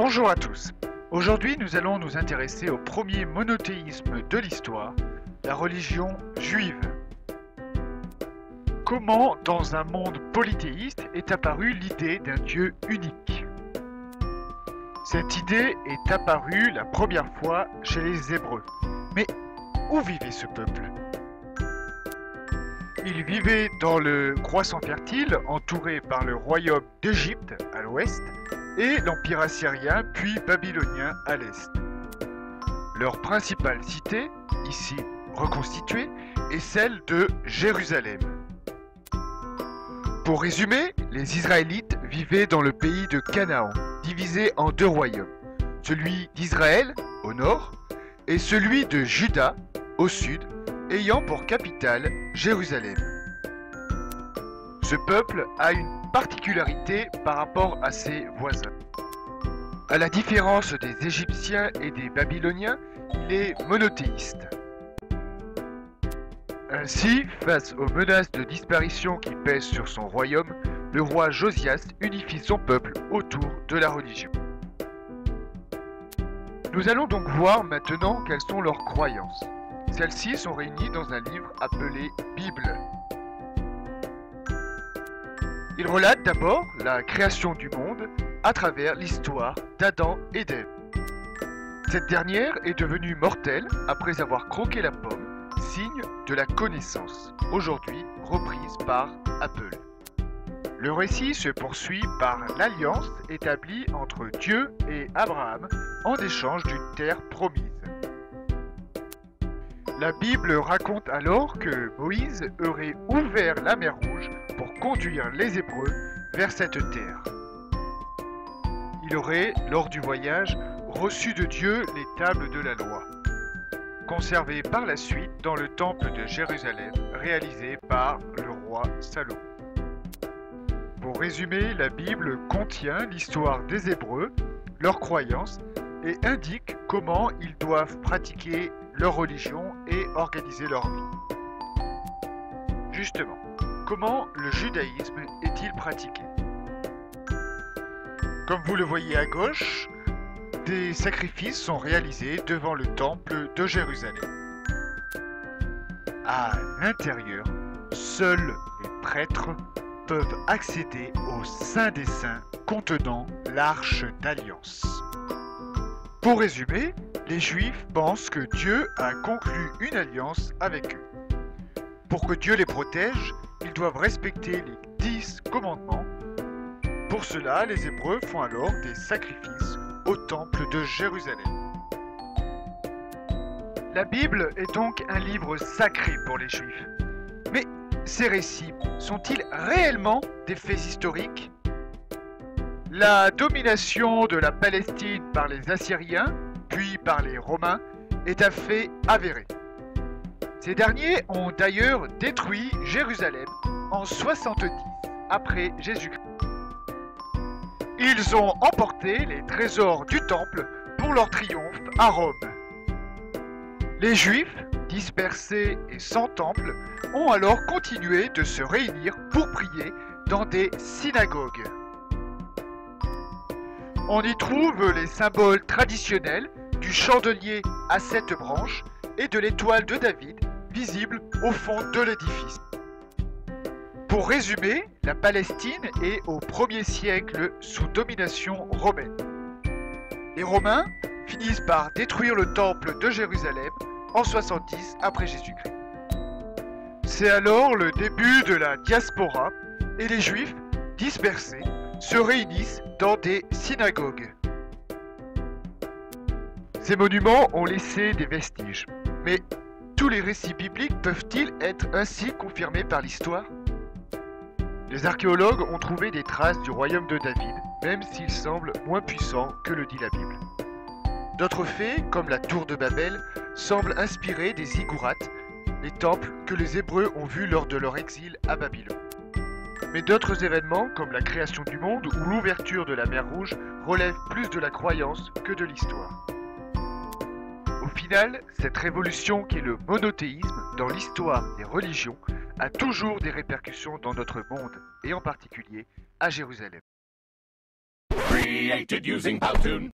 Bonjour à tous. Aujourd'hui, nous allons nous intéresser au premier monothéisme de l'histoire, la religion juive. Comment, dans un monde polythéiste, est apparue l'idée d'un Dieu unique? Cette idée est apparue la première fois chez les Hébreux. Mais où vivait ce peuple? Il vivait dans le croissant fertile, entouré par le royaume d'Égypte à l'ouest et l'empire assyrien puis babylonien à l'est. Leur principale cité, ici reconstituée, est celle de Jérusalem. Pour résumer, les Israélites vivaient dans le pays de Canaan, divisé en deux royaumes, celui d'Israël au nord et celui de Juda au sud, ayant pour capitale Jérusalem. Ce peuple a une particularité par rapport à ses voisins. À la différence des Égyptiens et des Babyloniens, il est monothéiste. Ainsi, face aux menaces de disparition qui pèsent sur son royaume, le roi Josias unifie son peuple autour de la religion. Nous allons donc voir maintenant quelles sont leurs croyances. Celles-ci sont réunies dans un livre appelé Bible. Il relate d'abord la création du monde à travers l'histoire d'Adam et d'Ève. Cette dernière est devenue mortelle après avoir croqué la pomme, signe de la connaissance, aujourd'hui reprise par Apple. Le récit se poursuit par l'alliance établie entre Dieu et Abraham en échange d'une terre promise. La Bible raconte alors que Moïse aurait ouvert la mer Rouge pour conduire les Hébreux vers cette terre. Il aurait, lors du voyage, reçu de Dieu les tables de la loi, conservées par la suite dans le temple de Jérusalem, réalisé par le roi Salomon. Pour résumer, la Bible contient l'histoire des Hébreux, leurs croyances, et indique comment ils doivent pratiquer leur religion et organiser leur vie. Justement, comment le judaïsme est-il pratiqué? Comme vous le voyez à gauche, des sacrifices sont réalisés devant le temple de Jérusalem. À l'intérieur, seuls les prêtres peuvent accéder au Saint des Saints contenant l'Arche d'Alliance. Pour résumer, les Juifs pensent que Dieu a conclu une alliance avec eux. Pour que Dieu les protège, ils doivent respecter les 10 commandements. Pour cela, les Hébreux font alors des sacrifices au temple de Jérusalem. La Bible est donc un livre sacré pour les Juifs. Mais ces récits sont-ils réellement des faits historiques? La domination de la Palestine par les Assyriens, puis par les Romains, est un fait avéré. Ces derniers ont d'ailleurs détruit Jérusalem en 70 après Jésus-Christ. Ils ont emporté les trésors du temple pour leur triomphe à Rome. Les Juifs, dispersés et sans temple, ont alors continué de se réunir pour prier dans des synagogues. On y trouve les symboles traditionnels du chandelier à 7 branches et de l'étoile de David, visible au fond de l'édifice. Pour résumer, la Palestine est au 1er siècle sous domination romaine. Les Romains finissent par détruire le temple de Jérusalem en 70 après Jésus-Christ. C'est alors le début de la diaspora et les Juifs, dispersés, se réunissent dans des synagogues. Ces monuments ont laissé des vestiges, mais tous les récits bibliques peuvent-ils être ainsi confirmés par l'histoire? Les archéologues ont trouvé des traces du royaume de David, même s'il semble moins puissant que le dit la Bible. D'autres faits, comme la tour de Babel, semblent inspirer des ziggourats, les temples que les Hébreux ont vus lors de leur exil à Babylone. Mais d'autres événements, comme la création du monde ou l'ouverture de la mer Rouge, relèvent plus de la croyance que de l'histoire. Au final, cette révolution qu'est le monothéisme dans l'histoire des religions a toujours des répercussions dans notre monde, et en particulier à Jérusalem. created using Powtoon.